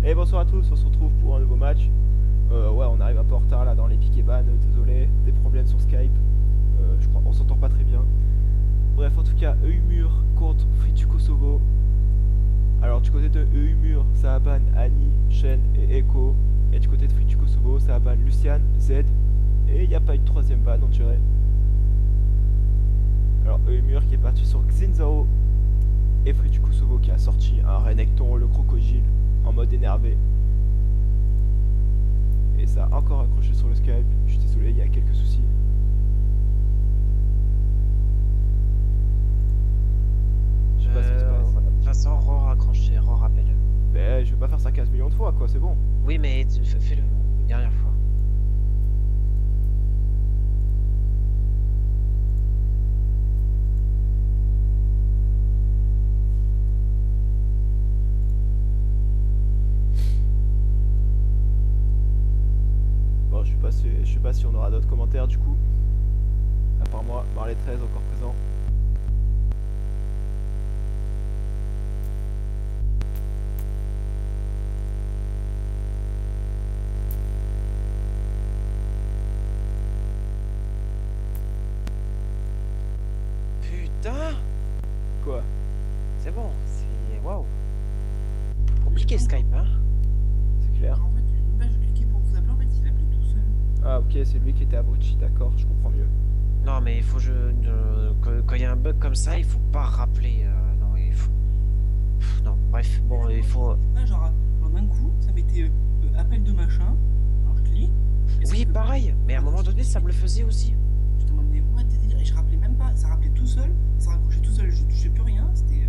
Et bonsoir à tous, on se retrouve pour un nouveau match. Ouais, on arrive un peu en retard là dans les piques et ban, désolé, des problèmes sur Skype. Je crois qu'on s'entend pas très bien. Bref, en tout cas, Eumur contre Fritu Kosovo. Alors, du côté de Eumur, ça va ban Annie, Shen et Echo. Et du côté de Fritu Kosovo, ça va ban Lucian, Z. Et il n'y a pas eu de troisième ban, on dirait. Alors, Eumur qui est parti sur Xinzao. Et Fritu Kosovo qui a sorti un Renekton, le crocodile, en mode énervé. Et ça a encore accroché sur le Skype. Je suis désolé, il y a quelques soucis. Je sais pas ce qui se passe. Vincent, raccroché, rappelle. Ben, je vais pas faire ça 15 millions de fois, quoi, c'est bon. Oui, mais fais-le une dernière fois. Bon, je sais pas si on aura d'autres commentaires du coup. À part moi, Marley 13 encore présent. Putain, Quoi? c'est bon, c'est... Waouh. Compliqué Skype, hein. C'est clair. En fait, une page, je cliquais pour vous appeler, en fait, il appelait tout seul. Ah ok, c'est lui qui était abruti, d'accord, je comprends mieux. Non, mais il faut quand il y a un bug comme ça, il faut pas rappeler. Non, il faut... Non, bref, bon, il faut... Ah, genre d'un coup, ça mettait appel de machin. Alors je clique. et ça Oui, fait- pareil, mais à un moment donné, ça me le faisait aussi. Je te demandais, what the délire. Et je rappelais même pas, ça rappelait tout seul, ça raccrochait tout seul, je touchais plus rien, c'était.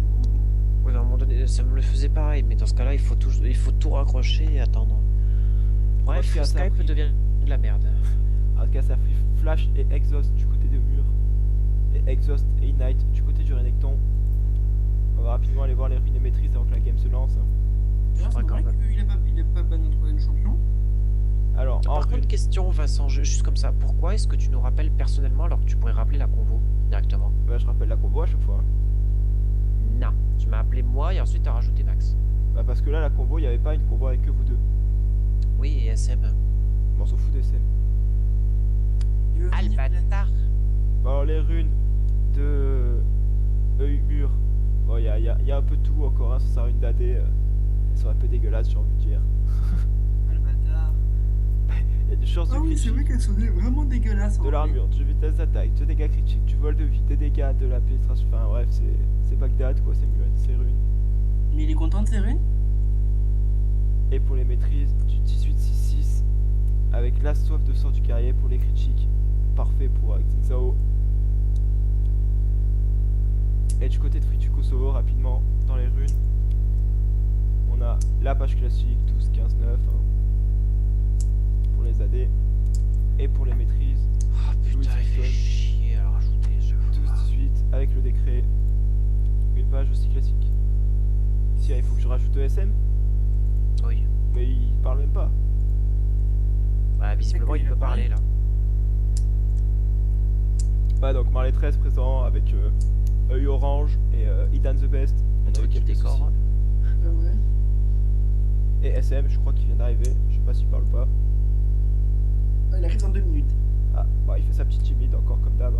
Oui, mais à un moment donné, ça me le faisait pareil, mais dans ce cas-là, il faut tout raccrocher et attendre. Bref, Ok, ça a Skype pris. devient de la merde. En tout cas, ça a pris Flash et Exhaust du côté de Mur. Et Exhaust et Ignite du côté du Renekton. On va rapidement aller voir les ruines et maîtrises avant que la game se lance. D'ailleurs, c'est D'accord, vrai qu'il a pas ban notre troisième champion. Alors, en Par rune, contre, question, Vincent, juste comme ça, pourquoi est-ce que tu nous rappelles personnellement alors que tu pourrais rappeler la convo directement? bah, je rappelle la convo à chaque fois. Non, tu m'as appelé moi et ensuite t'as rajouté Max. Bah, parce que là, la convo, il n'y avait pas une convo avec que vous deux. Oui, et SM. On s'en fout des SM. Il veut venir, Albatar. Bon, alors, les runes de Eumur. Bon, il y a un peu de tout encore, hein, sur sa rune d'AD. Elles sont un peu dégueulasses, j'ai envie de dire. Ah, le bâtard. Il y a des chances de Ah oui, c'est critique, vrai qu'elle sonnait vraiment dégueulasse. de l'armure, du vitesse d'attaque, de dégâts critiques, du vol de vie, des dégâts, de la pénétration. Enfin, bref, c'est Bagdad, quoi, c'est mieux, c'est runes. Mais il est content de ses runes. Et pour les maîtrises, du 18-6-6 avec la soif de sort du guerrier pour les critiques. Parfait pour Xinzao. Et du côté de Fritu Kosovo, rapidement, dans les runes, on a la page classique 12, 15, 9 hein, pour les AD. Et pour les maîtrises, Oh putain, il fait chier à le rajouter, j'avoue. 12-18 avec le décret. Une page aussi classique. Si, il faut que je rajoute ESM, Oui. mais il parle même pas. Bah, visiblement, il peut parler là. Bah, donc Marley 13 présent avec œil orange et Idan the Best. On a eu Truc qui quelques décore. soucis. Ouais. Et SM, je crois qu'il vient d'arriver. Je sais pas s'il parle ou pas. Il arrive dans 2 minutes. Ah, bah il fait sa petite timide encore comme d'hab.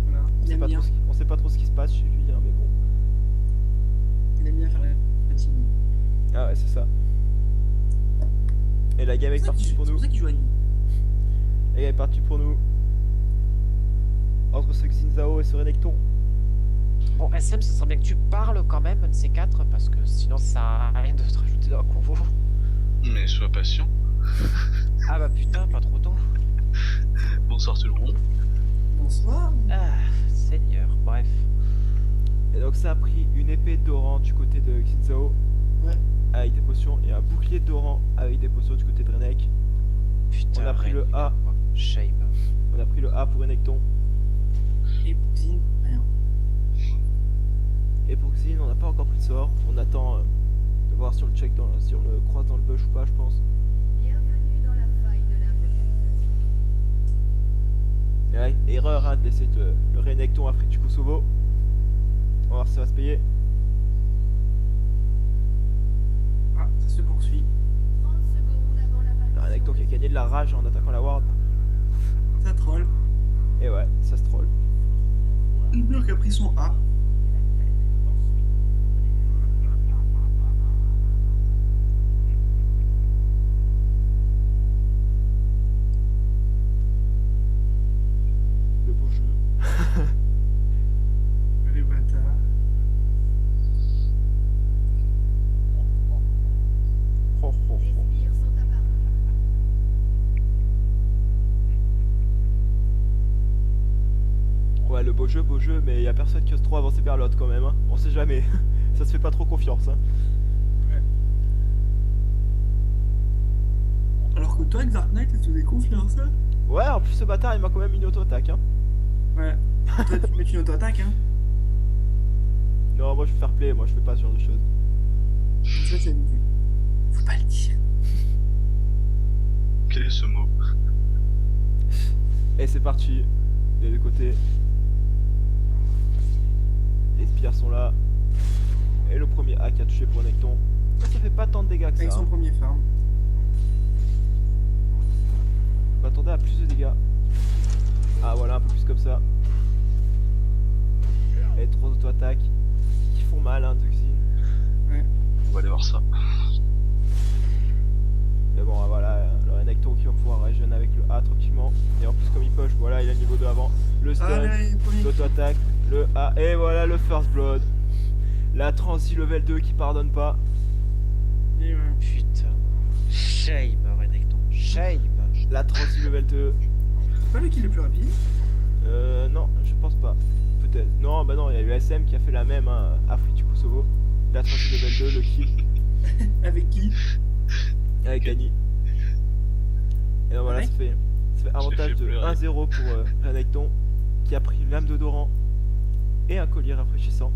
Voilà. Il aime bien. On sait pas trop ce qui se passe chez lui, hein, mais bon. Il aime bien faire la timide. Ah ouais, c'est ça. Et la game est partie pour C'est nous. pour ça qu'il joue à Nîmes. La game est partie pour nous. Entre ce Xinzao et ce Renekton. Bon, SM, ce serait bien que tu parles quand même, un de ces quatre, parce que sinon ça sert à rien de te rajouter dans la convo. Mais sois patient. Ah bah putain, pas trop tôt. Bonsoir tout le monde. Bonsoir. Ah, Seigneur, bref. Et donc ça a pris une épée d'Oran du côté de Xinzao. Ouais. Avec des potions. Et un bouclier d'Oran avec des potions du côté de Renek. Putain, On a pris le A. Shame. On a pris le A pour Renekton. Et Poutine, rien. Et pour Xin, on n'a pas encore pris de sort. On attend de voir si on le check si on le croise dans le bush ou pas, je pense. Bienvenue dans la faille de l'invocateur. Et ouais, erreur hein, de laisser le Renekton à Fritu Kosovo. On va voir si ça va se payer. Ah, ça se poursuit. gagner de la rage en attaquant la ward. Ça troll. Et ouais, ça se troll. Le mur qui a pris son A. Le beau jeu. Les bâtards. Oh, oh, Les oh. sbires sont apparus. Ouais, le beau jeu, mais y a personne qui ose trop avancer vers l'autre quand même. Hein. On sait jamais. Ça se fait pas trop confiance. Hein. Alors que toi, avec Dark Knight, tu faisais confiance, hein. Ouais, en plus ce bâtard il m'a quand même une auto-attaque. Hein. Ouais. Toi, tu mets une auto-attaque, hein. Non, moi je veux faire play, moi je fais pas ce genre de choses. Ça, c'est une... Faut pas le dire. Quel est ce mot? Et c'est parti. Des deux côtés. Les spires sont là. Et le premier A qui a touché pour Necton. Ça fait pas tant de dégâts que ça. Avec son Hein. premier farm. Je m'attendais à plus de dégâts. Ah voilà, un peu plus comme ça. Et 3 auto-attaques qui font mal, hein, Duxin. On va aller voir ça. Mais bon, voilà, le Renekton qui va pouvoir régénérer avec le A tranquillement. Et en plus, comme il push, voilà, il a le niveau 2 avant. Le stun, Allez, premier. l'auto-attaque, le A. Et voilà le first blood. La transi level 2 qui pardonne pas. Et ouais. Putain. Shame, Renekton. Shame. La transi level 2. C'est pas lui qui est le plus rapide. Non, je pense pas. Peut-être. Non, bah non, il y a eu SM qui a fait la même, hein, Afri du Kosovo. La transi level 2, le kill Avec qui? avec Annie. Et donc voilà, Ouais. ça fait avantage fait de pleurer. 1-0 pour Renekton qui a pris une lame de Doran et un collier rafraîchissant.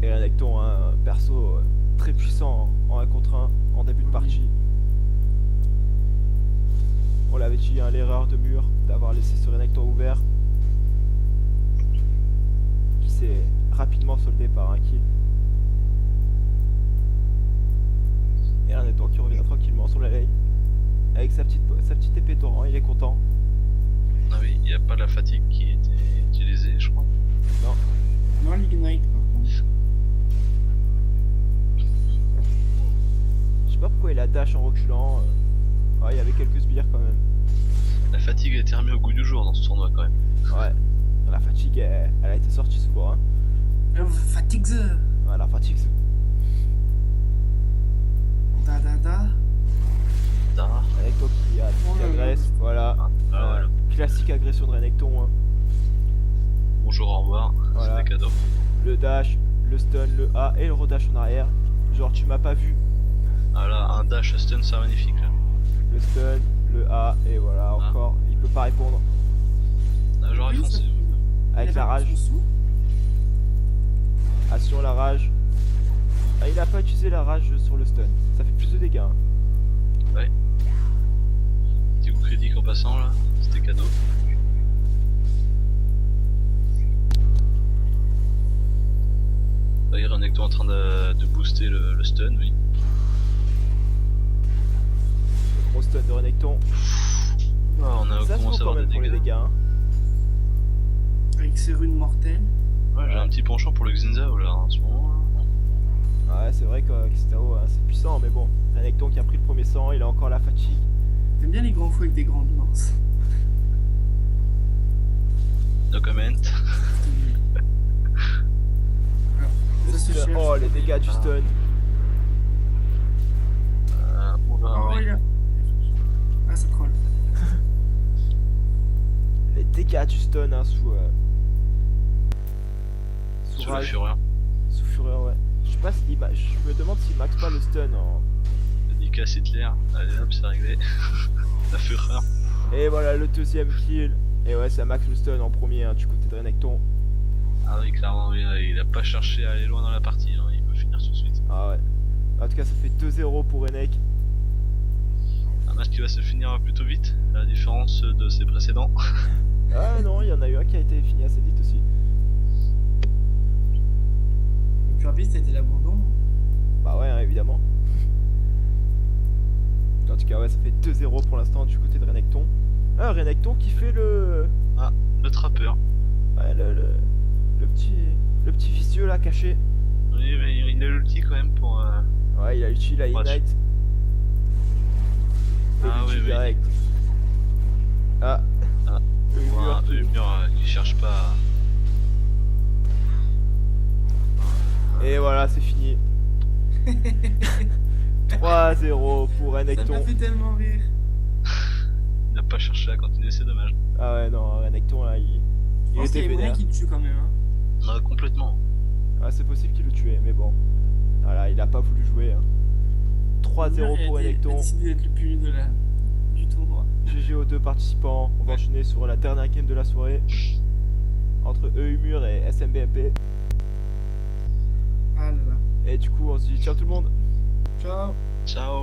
Et Renekton, un perso très puissant en 1 contre 1 en début de Oui. partie. On l'avait dit, hein, l'erreur de mur d'avoir laissé ce Renekton ouvert qui s'est rapidement soldé par un kill. Et Renekton qui revient tranquillement sur la lane avec sa petite épée torrent, il est content. Ah oui, il n'y a pas la fatigue qui était utilisée, je crois. Non, l'Ignite, par contre. Je sais pas pourquoi il a dash en reculant. Ouais, il y avait quelques sbires quand même. La fatigue a été remise au goût du jour dans ce tournoi quand même. Ouais, la fatigue elle a été sortie souvent. Hein. Fatigue. Ouais, la fatigue c'est. Da da da. Ah, Renekton qui agresse, voilà. voilà. Classique agression de Renekton. Hein. Bonjour, au revoir. Voilà. C'était cadeau. Le dash, le stun, le A et le redash en arrière. Genre tu m'as pas vu. Ah là, un dash stun, c'est magnifique là. Le stun, le A et voilà Ah. encore. Il peut pas répondre. Ah, j'aurais Oui, foncé. ça- Avec il la a pas rage. son sou. Action la rage. Ah, il a pas utilisé la rage sur le stun. Ça fait plus de dégâts. Hein. Petit coup critique en passant là, c'était cadeau. D'ailleurs, on est en train de booster le stun, oui. Le gros stun de Renekton. Ah, on a Ça se vaut commencé à quand avoir même des pour les dégâts. dégâts. Hein. Avec ses runes mortelles. Ouais, j'ai un petit penchant pour le Xinzao là en ce moment. Ouais, c'est vrai que Xtao, hein, c'est puissant, mais bon. Renekton qui a pris le premier sang, il a encore la fatigue. J'aime bien les grands fous avec des grandes lances. No comment. Le Ça se stun- cherche. oh, les dégâts du stun. On va Oh, oui. il a... Ah, ça troll. Les dégâts du stun hein, sous Sur la rage, fureur. sous fureur, ouais. Je sais pas si je me demande s'il max pas le stun en. Dédicace Hitler. Allez hop, c'est réglé. La fureur. Et voilà le deuxième kill. Et ouais, ça max le stun en premier hein, du côté de Renekton. Ah oui, clairement, oui, il a pas cherché à aller loin dans la partie, hein, il peut finir tout de suite. Ah ouais. En tout cas, ça fait 2-0 pour Renek. Un match qui va se finir plutôt vite, à la différence de ses précédents. Ah non, il y en a eu un qui a été fini assez vite aussi. Le plus rapide, c'était l'abandon. Bah Bah ouais, hein, évidemment. En tout cas, ouais, ça fait 2-0 pour l'instant du côté de Renekton. Ah, Renekton qui fait le... Le trappeur. Ouais, le petit vicieux là, caché. Oui, mais il a l'ulti quand même pour. Ouais, il a l'ulti, il a Ouais, Ignite. Et Ah l'ulti oui, oui. direct. Ah. Ah. Le mur Voilà, qui- le mur qui cherche pas. Et voilà, c'est fini. 3-0 pour Ça Renekton. m'a fait tellement rire. Il n'a pas cherché à continuer, c'est dommage. Ah ouais, non, Renekton là, il Je pense qu'il y était avait moyen vénère. qu'il le tue quand même. Hein. Non, complètement. Ah, c'est possible qu'il le tuait, mais bon. Voilà, il a pas voulu jouer. Hein. 3-0 pour Il a Renekton. décidé d'être le plus du tournoi. GG aux deux participants. On va enchaîner sur la dernière game de la soirée. Entre Eumur et SMBMP. Ah là là. Et du coup, on se dit ciao tout le monde. Ciao. Ciao.